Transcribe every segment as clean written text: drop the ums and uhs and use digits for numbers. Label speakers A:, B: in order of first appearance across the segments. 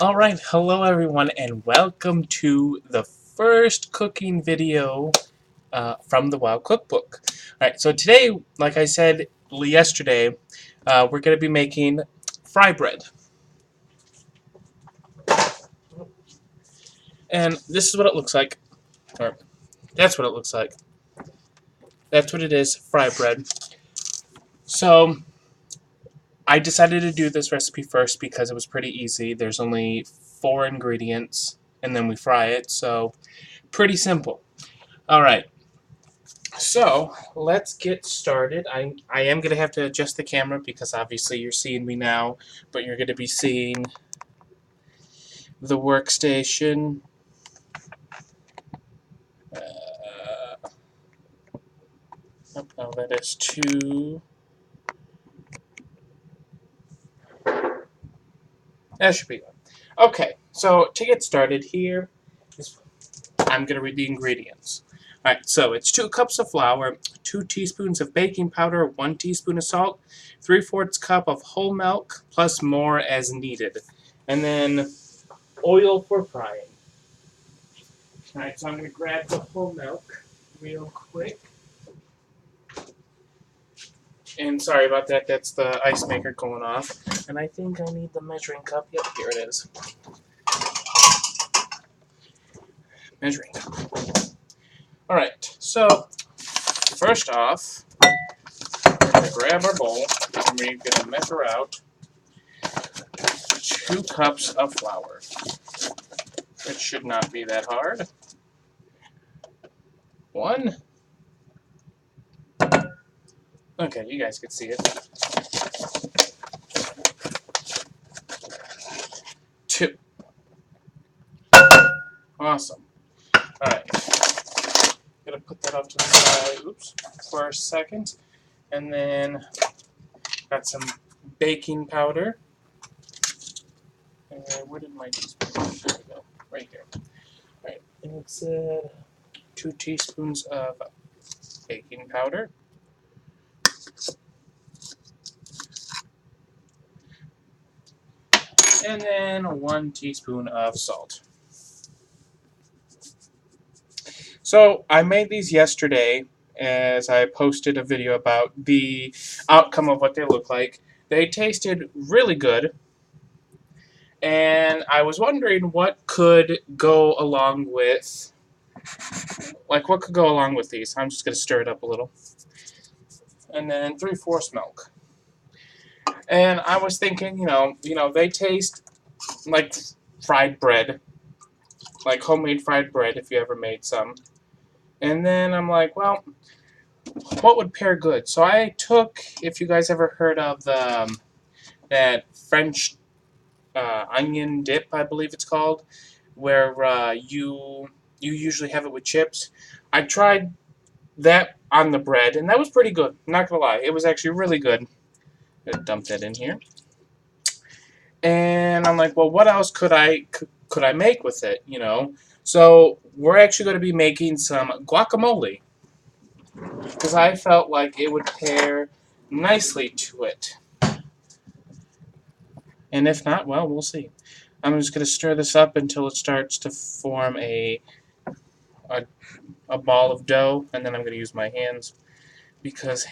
A: Alright, hello everyone, and welcome to the first cooking video from the WoW Cookbook. Alright, so today, like I said yesterday, we're going to be making FryBread. And this is what it looks like. Or, that's what it looks like. That's what it is, FryBread. So, I decided to do this recipe first because it was pretty easy. There's only 4 ingredients, and then we fry it, so pretty simple. Alright. So, let's get started. I am going to have to adjust the camera because obviously you're seeing me now, but you're going to be seeing the workstation. Oh, that is 2. That should be good. Okay, so to get started here, I'm going to read the ingredients. Alright, so it's 2 cups of flour, 2 teaspoons of baking powder, 1 teaspoon of salt, 3/4 cup of whole milk, plus more as needed. And then oil for frying. Alright, so I'm going to grab the whole milk real quick. And sorry about that, that's the ice maker going off. And I think I need the measuring cup. Yep, here it is. Measuring cup. Alright, so first off, we're going to grab our bowl and we're going to measure out 2 cups of flour. It should not be that hard. 1. Okay, you guys can see it. 2. Awesome. Alright. Gonna put that off to the side, for a second. And then got some baking powder. And where did my teaspoon go? There we go. Right here. Alright, and it's 2 teaspoons of baking powder. And then 1 teaspoon of salt. So I made these yesterday as I posted a video about the outcome of what they look like. They tasted really good. And I was wondering what could go along with, what could go along with these. I'm just going to stir it up a little. And then 3/4 milk. And I was thinking, they taste like fried bread, like homemade fried bread if you ever made some. And then I'm like, well, what would pair good? So I took, if you guys ever heard of that French onion dip, I believe it's called, where you usually have it with chips. I tried that on the bread, and that was pretty good. I'm not gonna lie, it was actually really good. I'm gonna dump that in here. And I'm like, well, what else could I make with it, So we're actually going to be making some guacamole because I felt like it would pair nicely to it. And if not, well, we'll see. I'm just going to stir this up until it starts to form a ball of dough, and then I'm going to use my hands because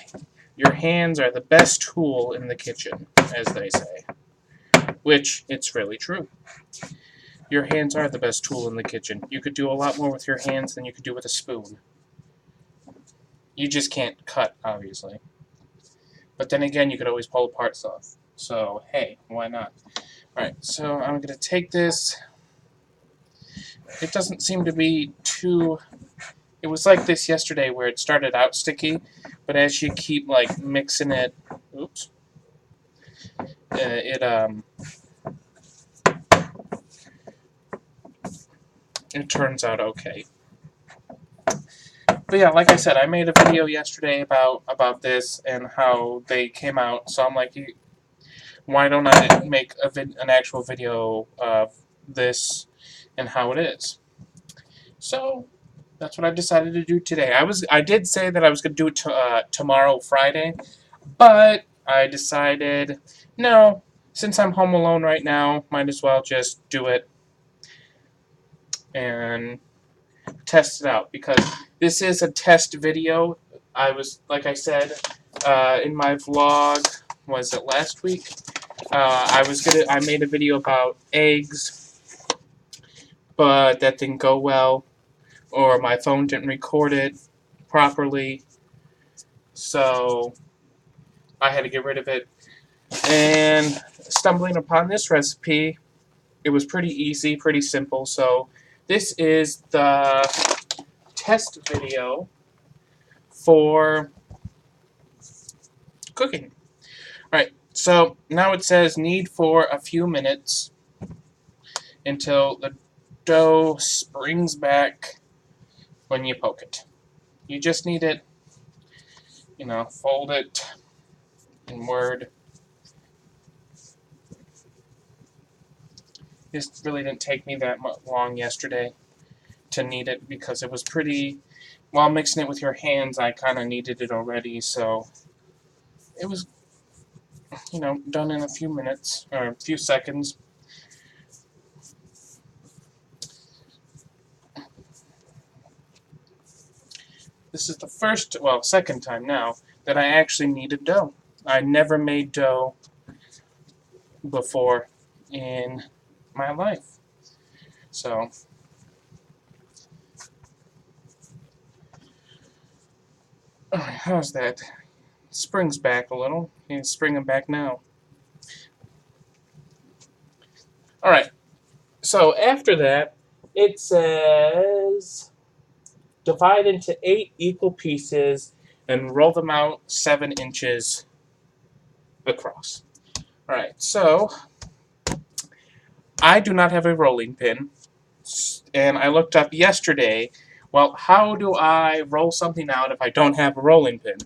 A: your hands are the best tool in the kitchen, as they say. Which, it's really true. Your hands are the best tool in the kitchen. You could do a lot more with your hands than you could do with a spoon. You just can't cut, obviously. But then again, you could always pull parts off. So, hey, why not? Alright, so I'm going to take this. It doesn't seem to be too... It was like this yesterday where it started out sticky, but as you keep, mixing it... Oops. It turns out okay. But yeah, like I said, I made a video yesterday about this and how they came out, so I'm like, why don't I make an actual video of this and how it is? So that's what I decided to do today. I did say that I was going to do it tomorrow, Friday, but I decided, no, since I'm home alone right now, might as well just do it and test it out, because this is a test video. I was, like I said, in my vlog, was it last week? I made a video about eggs, but that didn't go well, or my phone didn't record it properly, so I had to get rid of it. And stumbling upon this recipe, it was pretty easy, pretty simple. So this is the test video for cooking. Alright, so now it says knead for a few minutes until the dough springs back when you poke it. You just need it, fold it inward. This really didn't take me that long yesterday to knead it, because it was pretty, while mixing it with your hands, I kind of kneaded it already, so it was, done in a few minutes, or a few seconds. This is the second time now that I actually kneaded dough. I never made dough before in my life. So, alright, how's that? Springs back a little. It's springing back now. Alright, so after that, it says divide into 8 equal pieces and roll them out 7 inches across. Alright, so I do not have a rolling pin, and I looked up yesterday, well, how do I roll something out if I don't have a rolling pin?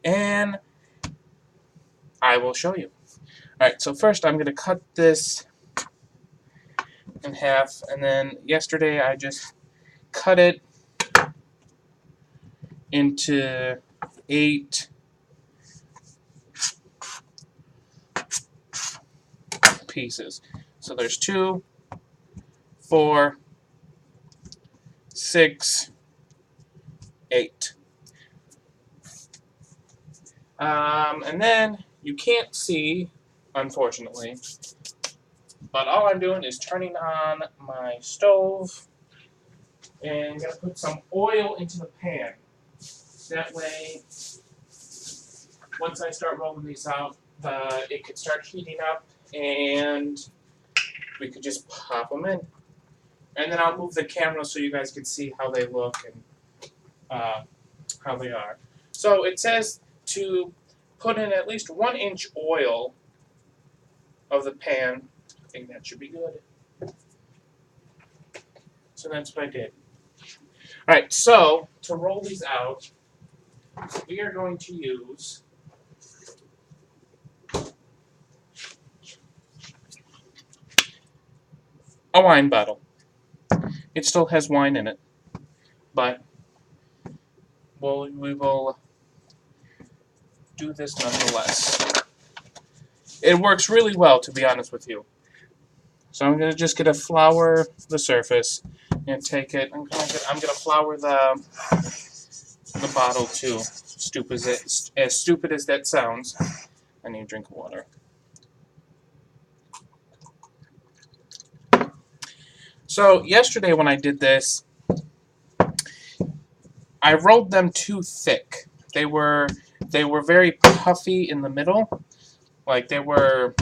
A: And I will show you. Alright, so first I'm going to cut this in half, and then yesterday I just cut it into 8 pieces. So there's 2, 4, 6, 8. And then you can't see, unfortunately, but all I'm doing is turning on my stove, and I'm going to put some oil into the pan. That way, once I start rolling these out, it could start heating up, and we could just pop them in. And then I'll move the camera so you guys can see how they look and how they are. So it says to put in at least 1 inch oil of the pan. I think that should be good. So that's what I did. Alright, so to roll these out, we are going to use a wine bottle. It still has wine in it, but we will do this nonetheless. It works really well, to be honest with you. So I'm going to just get to flour the surface and take it. I'm going to flour the bottle too. As stupid as that sounds. I need a drink of water. So yesterday when I did this, I rolled them too thick. They were very puffy in the middle. Like they were,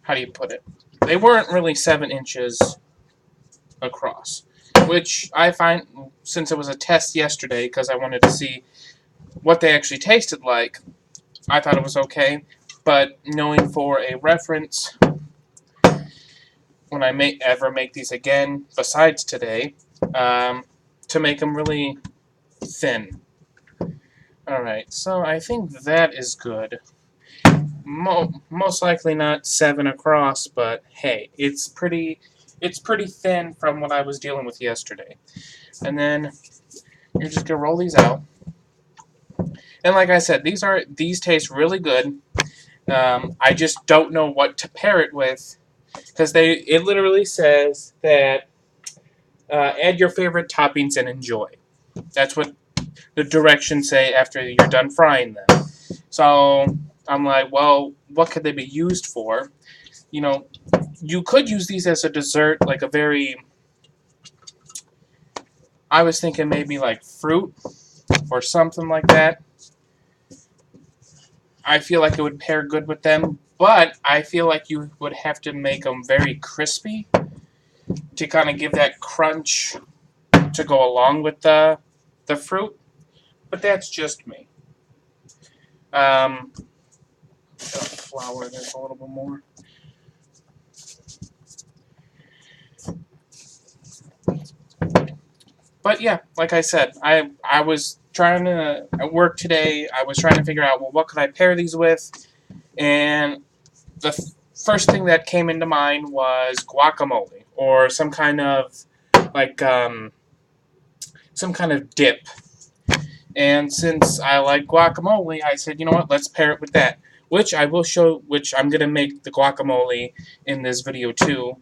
A: how do you put it? They weren't really 7 inches across, which I find, since it was a test yesterday, because I wanted to see what they actually tasted like, I thought it was okay. But knowing for a reference, when I ever make these again, besides today, to make them really thin. Alright, so I think that is good. Most likely not 7 across, but hey, it's pretty thin from what I was dealing with yesterday. And then you're just gonna roll these out. And like I said, these taste really good. I just don't know what to pair it with, because it literally says that add your favorite toppings and enjoy. That's what the directions say after you're done frying them. So I'm like, well, what could they be used for? You know, you could use these as a dessert, like a very. I was thinking maybe like fruit or something like that. I feel like it would pair good with them, but I feel like you would have to make them very crispy to kind of give that crunch to go along with the fruit. But that's just me. Flour, there's a little bit more. But yeah, like I said, I was trying to at work today. I was trying to figure out, well, what could I pair these with? And the first thing that came into mind was guacamole or some kind of like some kind of dip. And since I like guacamole, I said, you know what, let's pair it with that. Which I will show, which I'm going to make the guacamole in this video too.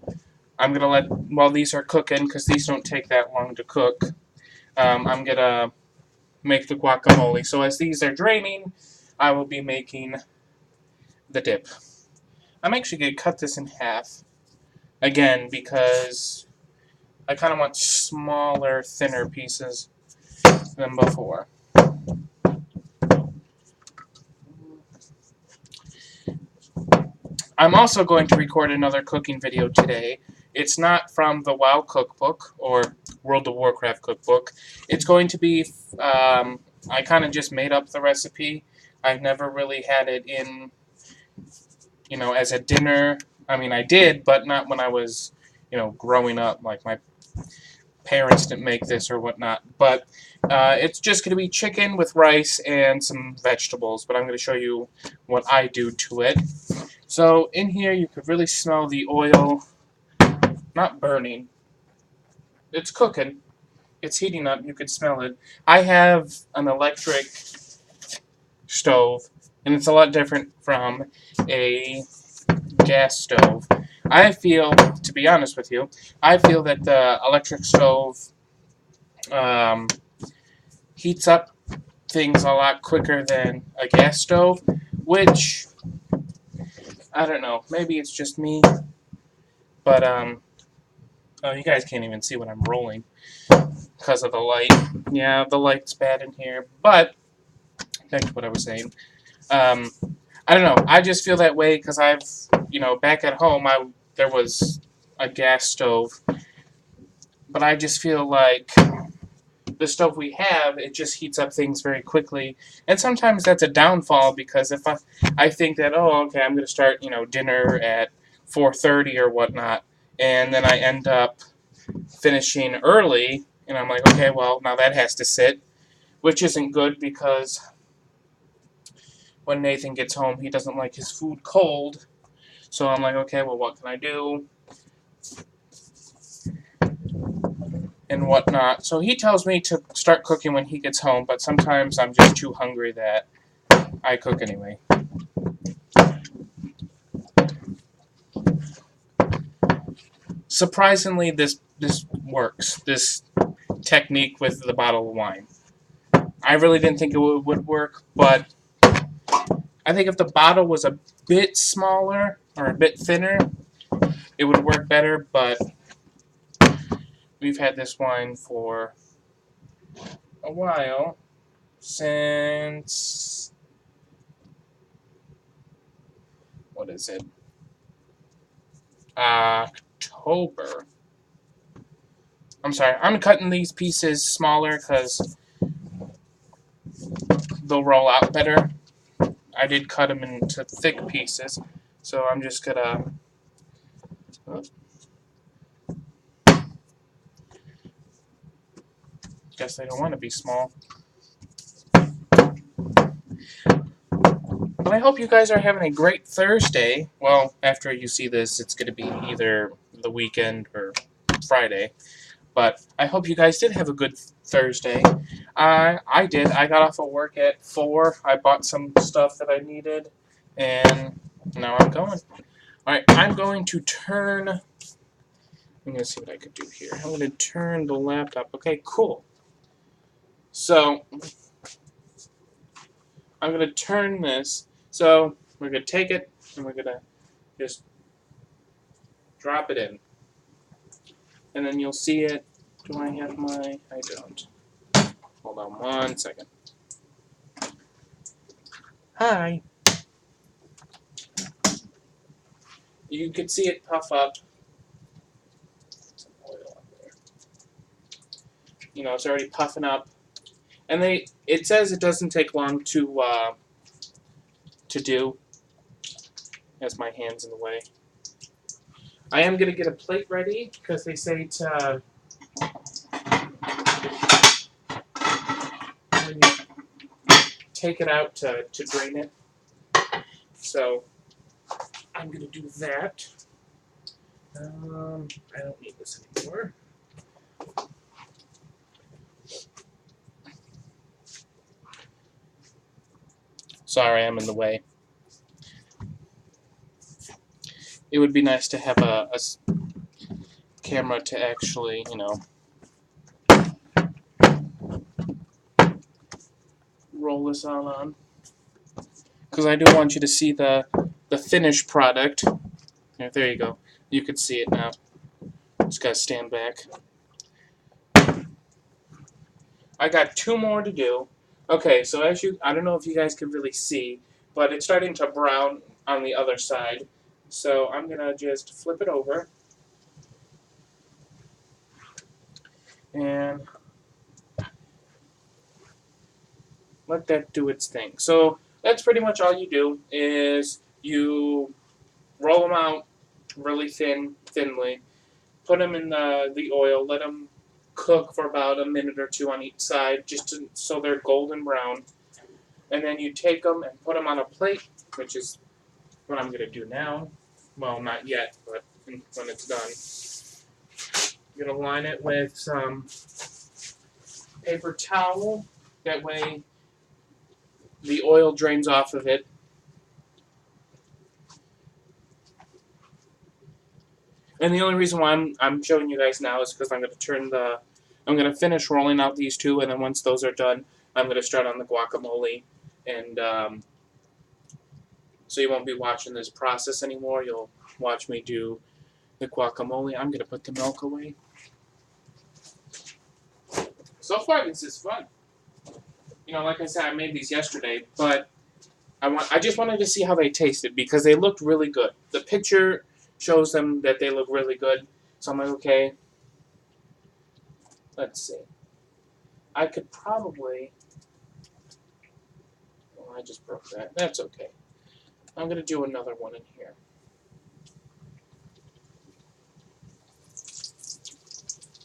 A: I'm going to let, while these are cooking, because these don't take that long to cook, I'm going to make the guacamole. So as these are draining, I will be making the dip. I'm actually going to cut this in half, again, because I kind of want smaller, thinner pieces than before. I'm also going to record another cooking video today. It's not from the WoW Cookbook or World of Warcraft Cookbook. It's going to be, I kind of just made up the recipe. I've never really had it in, as a dinner. I mean, I did, but not when I was, growing up. Like, my parents didn't make this or whatnot. But it's just going to be chicken with rice and some vegetables. But I'm going to show you what I do to it. So in here, you could really smell the oil, not burning. It's cooking. It's heating up. You could smell it. I have an electric stove, and it's a lot different from a gas stove. I feel, to be honest with you, I feel that the electric stove heats up things a lot quicker than a gas stove, which, I don't know, maybe it's just me, but, oh, you guys can't even see what I'm rolling because of the light. Yeah, the light's bad in here, but back to what I was saying. I don't know. I just feel that way because I've, back at home, there was a gas stove, but I just feel like the stove we have, it just heats up things very quickly, and sometimes that's a downfall because if I think that, oh, okay, I'm going to start, dinner at 4:30 or whatnot, and then I end up finishing early, and I'm like, okay, well, now that has to sit, which isn't good because when Nathan gets home, he doesn't like his food cold. So I'm like, okay, well, what can I do? And whatnot. So he tells me to start cooking when he gets home, but sometimes I'm just too hungry that I cook anyway. Surprisingly, this works. This technique with the bottle of wine. I really didn't think it would work, but I think if the bottle was a bit smaller or a bit thinner, it would work better, but we've had this wine for a while, since, what is it, October. I'm sorry, I'm cutting these pieces smaller because they'll roll out better. I did cut them into thick pieces, so I'm just gonna, guess they don't want to be small. But I hope you guys are having a great Thursday. Well, after you see this, it's going to be either the weekend or Friday. But I hope you guys did have a good Thursday. I did. I got off of work at 4. I bought some stuff that I needed. And now I'm going. Alright, I'm going to turn... I'm going to see what I could do here. I'm going to turn the laptop. Okay, cool. So, I'm going to turn this. So, we're going to take it, and we're going to just drop it in. And then you'll see it. Do I have my... I don't. Hold on 1 second. Hi. You can see it puff up. Some oil on there. You know, it's already puffing up. And it says it doesn't take long to do. As my hand's in the way. I am going to get a plate ready, because they say to... when you take it out to drain it. So, I'm going to do that. I don't need this anymore. Sorry, I'm in the way. It would be nice to have a camera to actually, you know, roll this all on. Because I do want you to see the finished product. Yeah, there you go. You could see it now. Just gotta stand back. I got 2 more to do. Okay, so I don't know if you guys can really see, but it's starting to brown on the other side. So I'm gonna just flip it over. And let that do its thing. So that's pretty much all you do, is you roll them out really thinly, put them in the oil, let them cook for about a minute or 2 on each side, so they're golden brown. And then you take them and put them on a plate, which is what I'm going to do now. Well, not yet, but when it's done. You're going to line it with some paper towel. That way the oil drains off of it. And the only reason why I'm showing you guys now is because I'm going to finish rolling out these 2, and then once those are done, I'm going to start on the guacamole. And so you won't be watching this process anymore. You'll watch me do the guacamole. I'm going to put the milk away. So far, this is fun. You know, like I said, I made these yesterday, but I just wanted to see how they tasted, because they looked really good. The picture shows them that they look really good. So I'm like, okay, let's see. I could probably... Oh, I just broke that. That's okay. I'm going to do another one in here.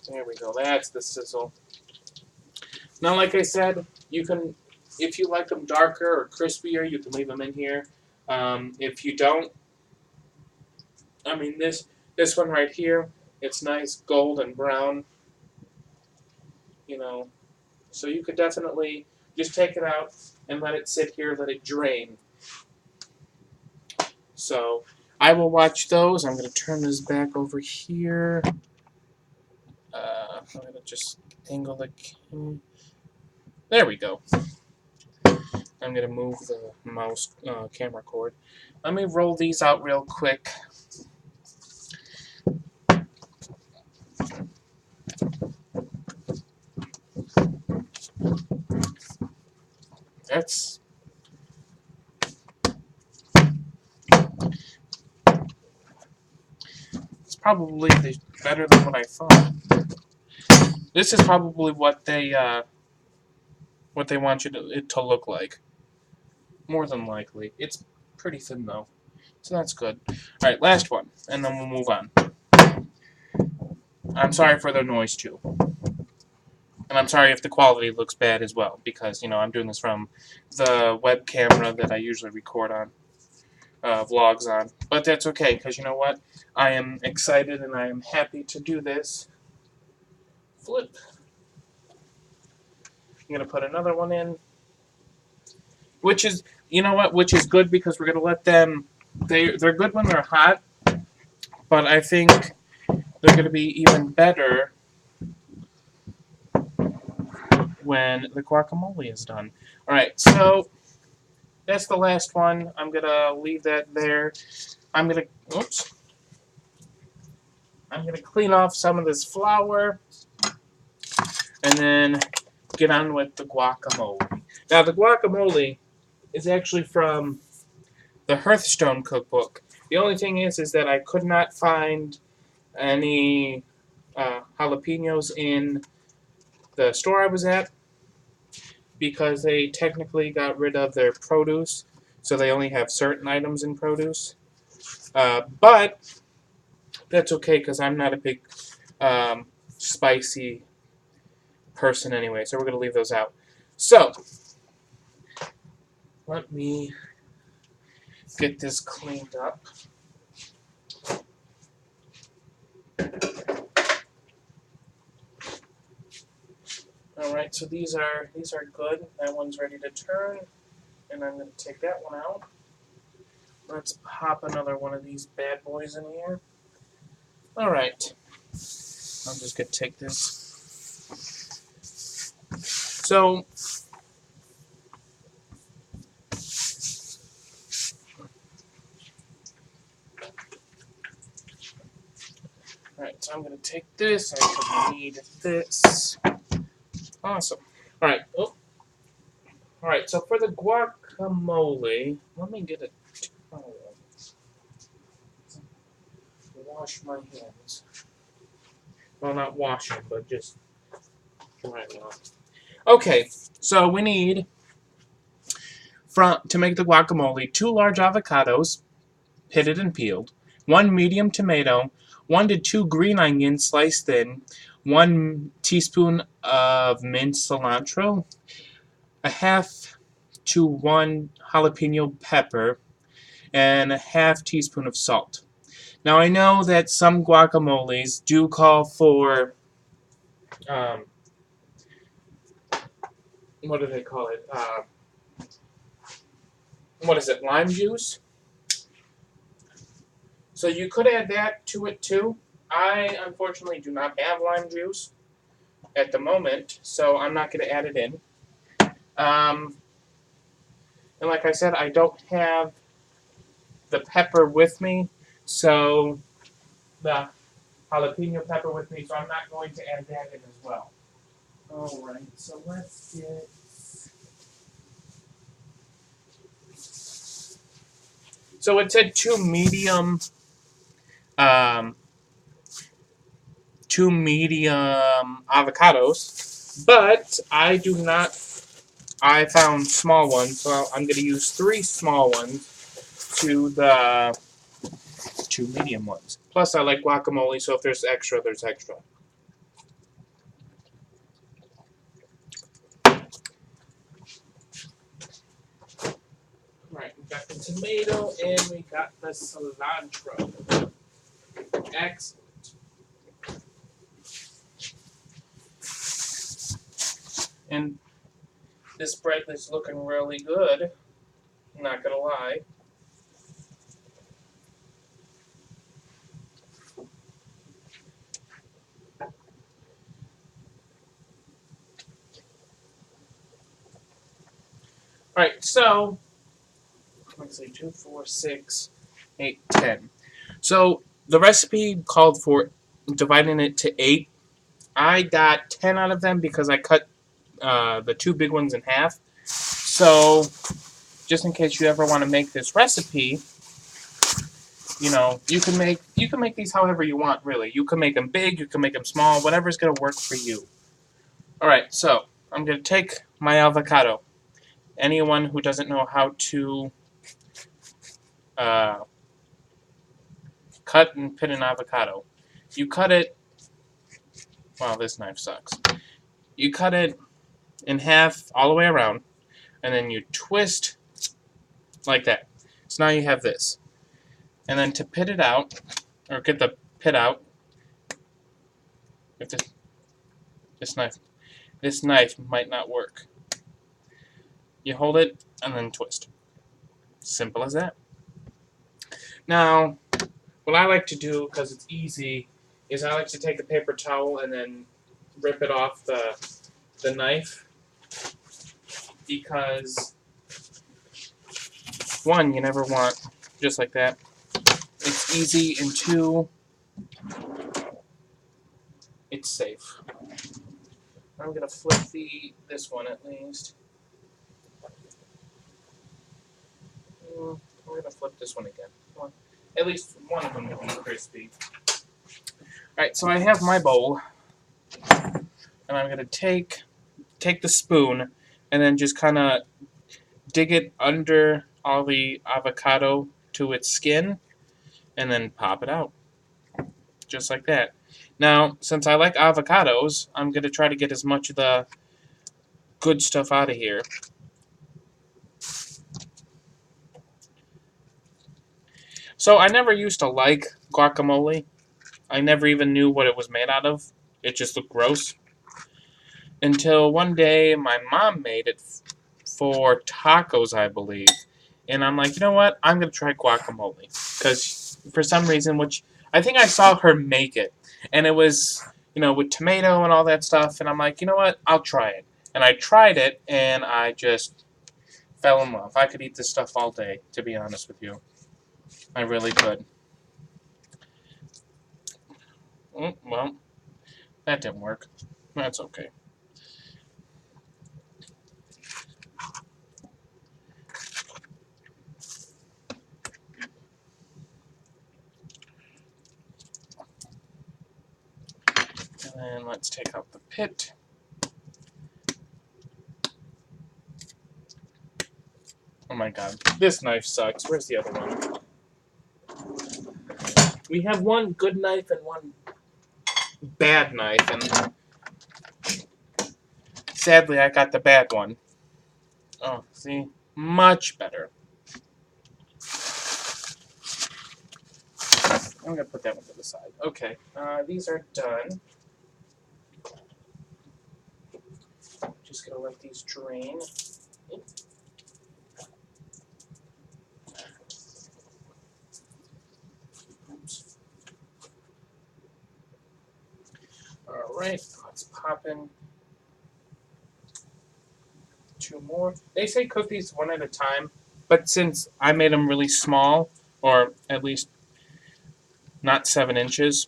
A: There we go. That's the sizzle. Now, like I said, you can, if you like them darker or crispier, you can leave them in here. If you don't, I mean, this one right here, it's nice golden brown. You know, so you could definitely just take it out and let it sit here, let it drain. So I will watch those. I'm going to turn this back over here. I'm going to just angle the camera. There we go. I'm going to move the mouse camera cord. Let me roll these out real quick. It's probably better than what I thought. This is probably what they want it to look like. More than likely. It's pretty thin though, so that's good. All right, last one, and then we'll move on. I'm sorry for the noise too, and I'm sorry if the quality looks bad as well, because I'm doing this from the web camera that I usually record on. Vlogs on, but that's okay, because you know what? I am excited and I am happy to do this. Flip. I'm gonna put another one in, which is you know what? Which is good because we're gonna let them. They're good when they're hot, but I think they're gonna be even better when the guacamole is done. All right, so that's the last one. I'm gonna leave that there. I'm gonna oops. I'm gonna clean off some of this flour and then get on with the guacamole. Now the guacamole is actually from the Hearthstone cookbook. The only thing is that I could not find any jalapenos in the store I was at because they technically got rid of their produce, so they only have certain items in produce. But that's okay because I'm not a big spicy person anyway, so we're going to leave those out. So, let me get this cleaned up. Alright, so these are good. That one's ready to turn, and I'm going to take that one out. Let's pop another one of these bad boys in here. Alright, I'm just going to take this. So, alright, so I'm going to take this. I could need this. Awesome. Alright, oh. Alright, so for the guacamole, let me get a towel. Wash my hands. Well, not wash them, but just dry them off. Okay, so we need, to make the guacamole, 2 large avocados, pitted and peeled, 1 medium tomato, 1 to 2 green onions sliced thin, 1 teaspoon of minced cilantro, a half to 1 jalapeno pepper, and a half teaspoon of salt. Now I know that some guacamoles do call for, what do they call it? What is it, lime juice? So you could add that to it too. I unfortunately do not have lime juice at the moment, so I'm not going to add it in. And like I said, I don't have the pepper with me, so the jalapeno pepper with me, so I'm not going to add that in as well. Alright, so let's get... So it said 2 medium avocados, but I do not. I found small ones, so I'm going to use 3 small ones to the 2 medium ones. Plus, I like guacamole, so if there's extra, there's extra. Right, we got the tomato and we got the cilantro. Excellent. And this bread is looking really good. I'm not gonna lie. Alright, so let's see, 2, 4, 6, 8, 10. So the recipe called for dividing it to 8. I got 10 out of them because I cut the 2 big ones in half. So just in case you ever want to make this recipe, you know, you can make these however you want, really. You can make them big, you can make them small, whatever's going to work for you. All right, so I'm going to take my avocado. Anyone who doesn't know how to cut and pit an avocado, you cut it. Wow, this knife sucks. You cut it in half all the way around, and then you twist like that. So now you have this. And then to pit it out, or get the pit out, if this knife might not work. You hold it and then twist. Simple as that. Now, what I like to do, because it's easy, is I like to take a paper towel and then rip it off the knife. Because, one, you never want, just like that. It's easy, and two, it's safe. I'm going to flip this one at least. I'm going to flip this one again. Well, at least one of them will be crispy. Alright, so I have my bowl. And I'm going to take the spoon and then just kind of dig it under all the avocado to its skin and then pop it out. Just like that. Now, since I like avocados, I'm going to try to get as much of the good stuff out of here. So I never used to like guacamole. I never even knew what it was made out of. It just looked gross. Until one day my mom made it for tacos, I believe. And I'm like, you know what? I'm going to try guacamole. Because for some reason, which I think I saw her make it. And it was, with tomato and all that stuff. And I'm like, you know what? I'll try it. And I tried it, and I just fell in love. I could eat this stuff all day, to be honest with you. I really could. Well, that didn't work. That's okay. And then let's take out the pit. Oh my god, this knife sucks. Where's the other one? We have one good knife and one bad knife, and sadly I got the bad one. Oh, see? Much better. I'm going to put that one to the side. Okay, these are done. Just going to let these drain. Oops. Alright, let's pop in 2 more. They say cook these one at a time, but since I made them really small, or at least not 7 inches,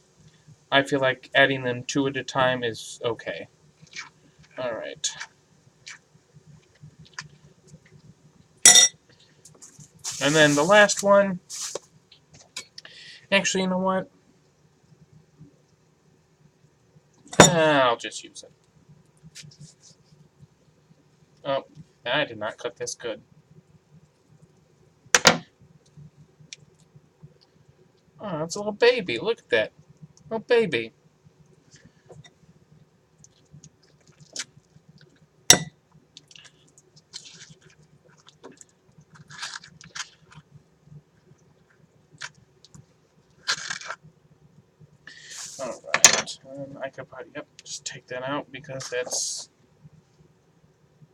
A: I feel like adding them 2 at a time is okay. Alright. And then the last one, actually, you know what? I'll just use it. Oh, I did not cook this good. Oh, it's a little baby. Look at that. Little baby. Alright. I could probably, just take that out because that's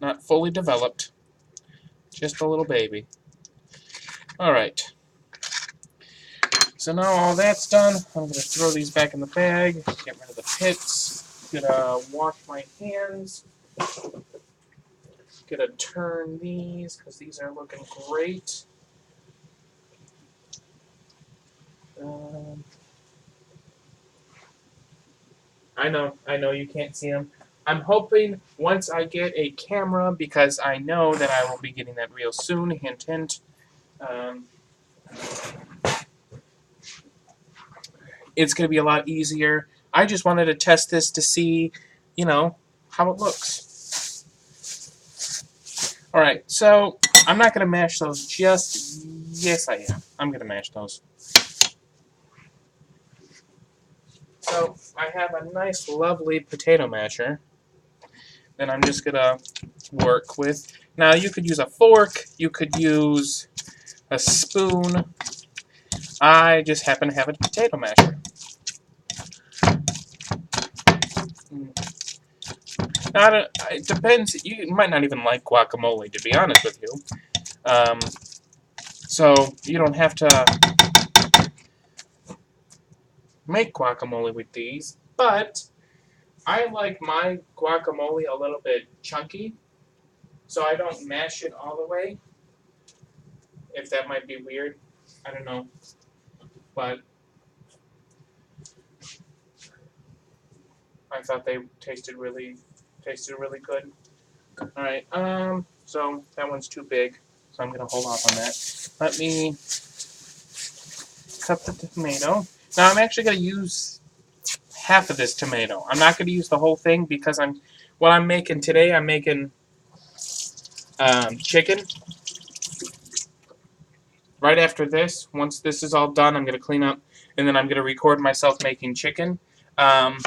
A: not fully developed. Just a little baby. Alright. So now all that's done, I'm going to throw these back in the bag, get rid of the pits, gonna wash my hands, gonna turn these, because these are looking great. I know you can't see them. I'm hoping once I get a camera, because I know that I will be getting that real soon, hint, hint. It's going to be a lot easier. I just wanted to test this to see, how it looks. Alright, so I'm not going to mash those just... Yes, I am. I'm going to mash those. So I have a nice, lovely potato masher that I'm just going to work with. Now, you could use a fork. You could use a spoon. I just happen to have a potato masher. Now, it depends. You might not even like guacamole, to be honest with you. So you don't have to make guacamole with these, but I like my guacamole a little bit chunky, so I don't mash it all the way. If that might be weird, I don't know, but I thought they tasted really good. All right, so that one's too big, so I'm gonna hold off on that. Let me cut the tomato. Now I'm actually gonna use half of this tomato. I'm not gonna use the whole thing because what I'm making today. I'm making chicken. Right after this, once this is all done, I'm gonna clean up, and then I'm gonna record myself making chicken. Um,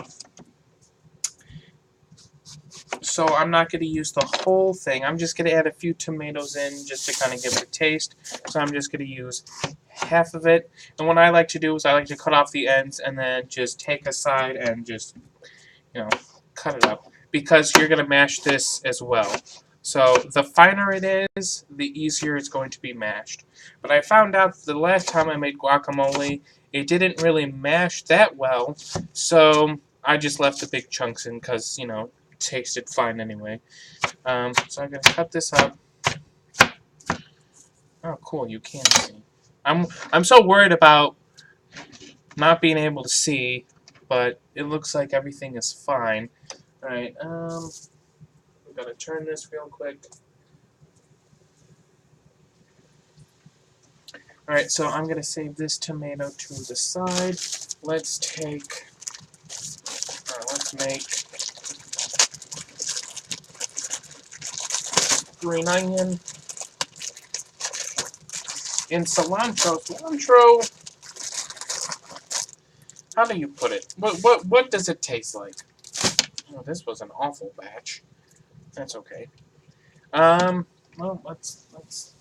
A: So I'm not going to use the whole thing. I'm just going to add a few tomatoes in just to kind of give it a taste. So I'm just going to use half of it. And what I like to do is I like to cut off the ends and then just take a side and just, cut it up. Because you're going to mash this as well. So the finer it is, the easier it's going to be mashed. But I found out the last time I made guacamole, it didn't really mash that well. So I just left the big chunks in because, tasted fine anyway. So I'm gonna cut this up. Oh, cool! You can see. I'm so worried about not being able to see, but it looks like everything is fine. All right. We gotta turn this real quick. All right. So I'm gonna save this tomato to the side. Let's take. Let's make green onion. In cilantro, how do you put it? What does it taste like? Oh, this was an awful batch. That's okay. Well, let's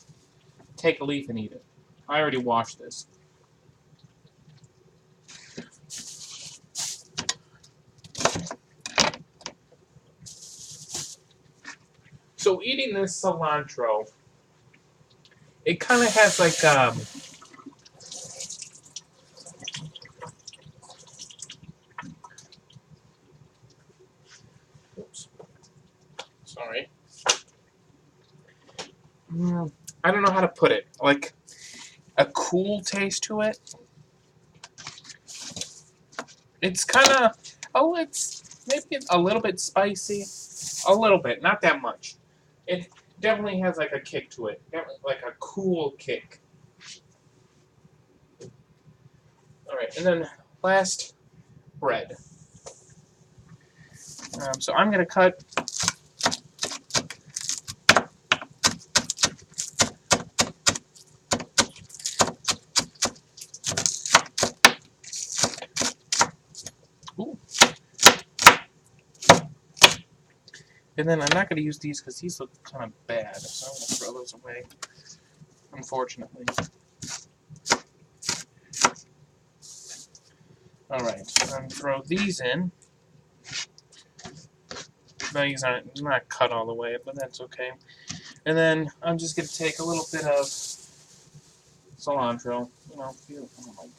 A: take a leaf and eat it. I already washed this. So eating this cilantro, it kind of has like oops, sorry. I don't know how to put it. Like a cool taste to it. It's kind of it's maybe a little bit spicy, a little bit, not that much. It definitely has like a kick to it, like a cool kick. All right, and then last, bread. So I'm gonna cut. Ooh. And then I'm not going to use these because these look kind of bad, so I'm going to throw those away, unfortunately. Alright, I'm going to throw these in. These aren't not cut all the way, but that's okay. And then I'm just going to take a little bit of cilantro. Oh my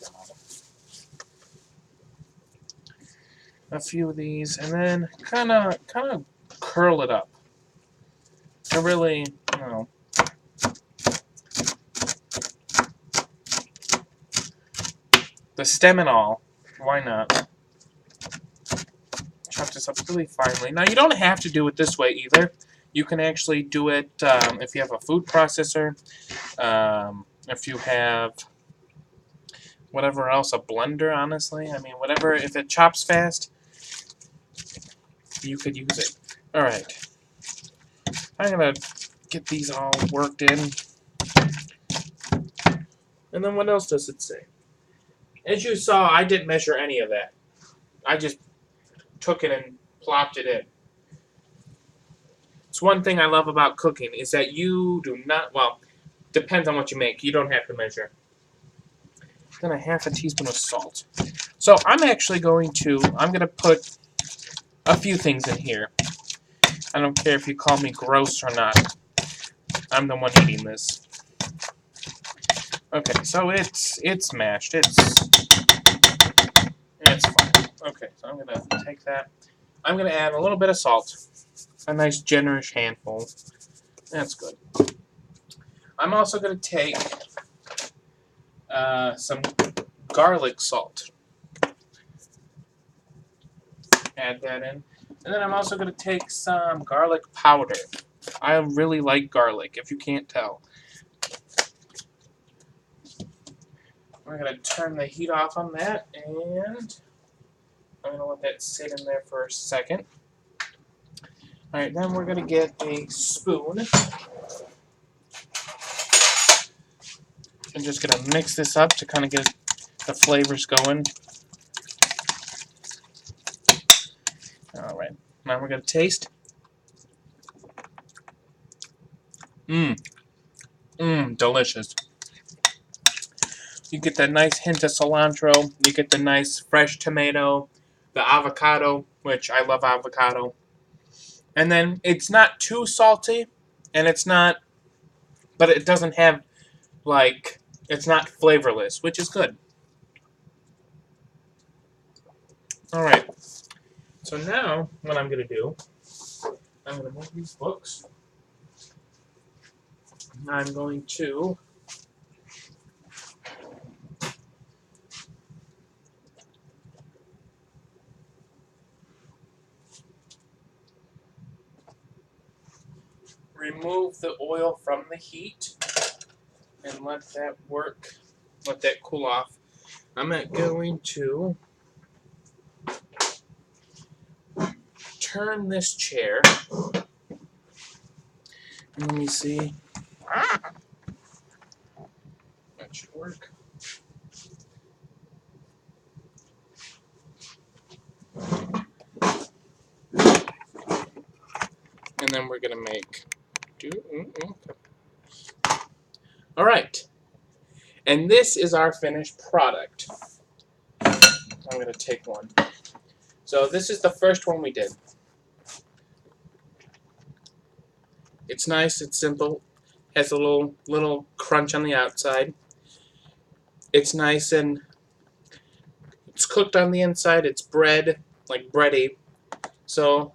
A: god. A few of these, and then kind of curl it up. I really, the stem and all. Why not? Chop this up really finely. Now, you don't have to do it this way either. You can actually do it if you have a food processor, if you have whatever else, a blender, honestly. I mean, whatever, if it chops fast, you could use it. All right. I'm going to get these all worked in. And then what else does it say? As you saw, I didn't measure any of that. I just took it and plopped it in. It's one thing I love about cooking is that you do not, well, depends on what you make. You don't have to measure. Then a half a teaspoon of salt. So I'm actually going to put a few things in here. I don't care if you call me gross or not. I'm the one eating this. Okay, so it's mashed. It's fine. Okay, so I'm gonna take that. I'm gonna add a little bit of salt, a nice generous handful. That's good. I'm also gonna take some garlic salt. Add that in, and then I'm also gonna take some garlic powder. I really like garlic, if you can't tell. We're going to turn the heat off on that, and I'm going to let that sit in there for a second. Alright, then we're going to get a spoon. I'm just going to mix this up to kind of get the flavors going. Alright, now we're going to taste. Delicious. You get that nice hint of cilantro. You get the nice fresh tomato, the avocado, which I love avocado. And then it's not too salty, and it's not, but it doesn't have, like, it's not flavorless, which is good. Alright, so now what I'm going to do, I'm going to move these books. I'm going to remove the oil from the heat and let that work, let that cool off. I'm going to turn this chair. Let me see. That should work. And then we're going to make... Alright. And this is our finished product. I'm going to take one. So this is the first one we did. It's nice, it's simple, has a little crunch on the outside. It's nice and it's cooked on the inside. It's bread, like bready. So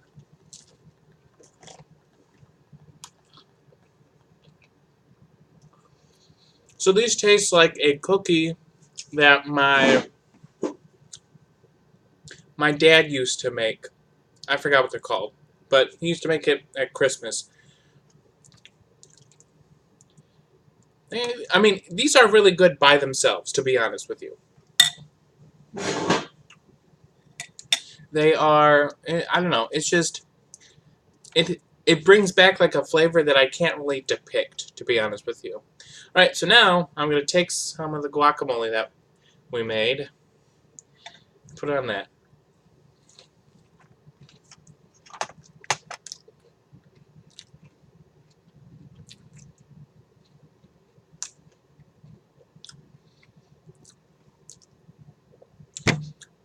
A: these taste like a cookie that my dad used to make. I forgot what they're called, but he used to make it at Christmas. I mean, these are really good by themselves, to be honest with you. They are, I don't know, it's just, it brings back like a flavor that I can't really depict, to be honest with you. Alright, so now I'm going to take some of the guacamole that we made, put it on that.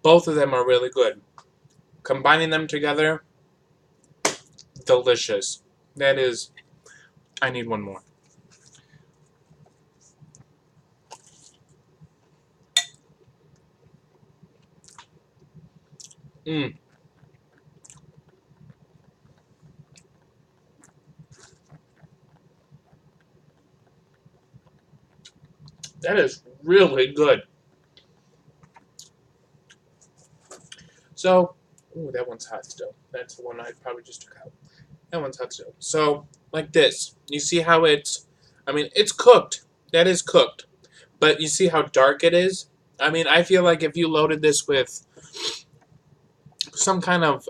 A: Both of them are really good. Combining them together, delicious. That is, I need one more. That is really good. So, ooh, that one's hot still. That's the one I probably just took out. That one's hot still. So, like this. You see how it's, I mean, it's cooked. That is cooked. But you see how dark it is? I mean, I feel like if you loaded this with some kind of,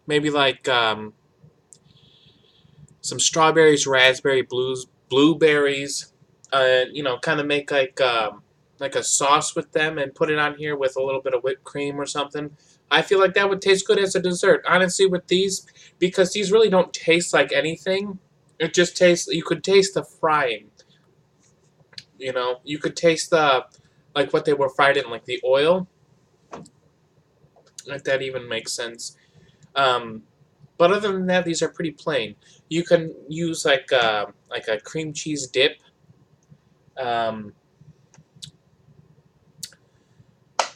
A: maybe like some strawberries, raspberry, blueberries, you know, kind of make like a sauce with them and put it on here with a little bit of whipped cream or something. I feel like that would taste good as a dessert. Honestly, with these, because these really don't taste like anything. It just tastes, you could taste the frying. You know, you could taste the, like what they were fried in, like the oil. If that even makes sense. But other than that, these are pretty plain. You can use like a cream cheese dip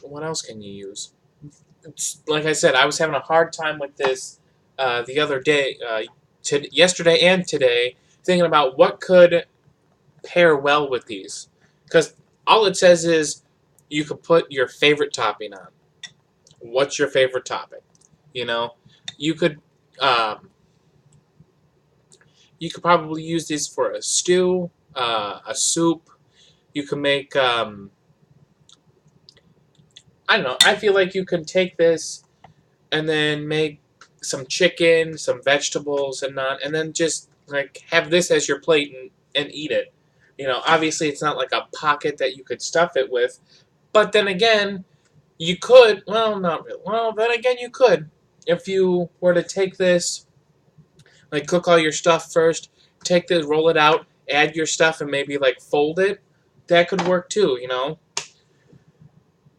A: What else can you use? Like I said, I was having a hard time with this the other day, yesterday and today, thinking about what could pair well with these. Because all it says is you could put your favorite topping on. What's your favorite topping? You know, you could um, you could probably use these for a stew, a soup. You can make I don't know. I feel like you can take this and then make some chicken, some vegetables, and then just like have this as your plate and eat it. Obviously it's not like a pocket that you could stuff it with, but then again, you could. Well, not really. Well, then again, you could if you were to take this, like cook all your stuff first, take this, roll it out, add your stuff, and maybe like fold it. That could work too.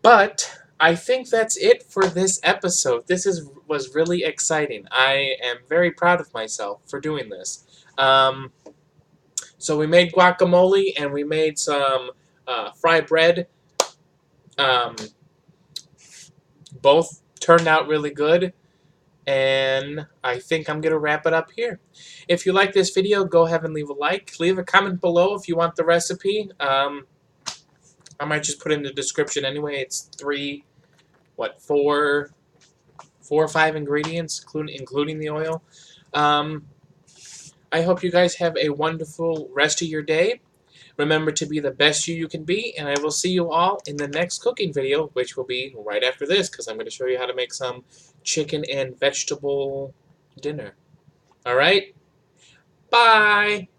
A: But I think that's it for this episode. Was really exciting. I am very proud of myself for doing this. So we made guacamole and we made some fry bread. Um, both turned out really good. And I think I'm going to wrap it up here. If you like this video, go ahead and leave a like. Leave a comment below if you want the recipe. I might just put it in the description anyway. It's four or five ingredients, including the oil. I hope you guys have a wonderful rest of your day. Remember to be the best you can be, and I will see you all in the next cooking video, which will be right after this, because I'm going to show you how to make some chicken and vegetable dinner. All right? Bye!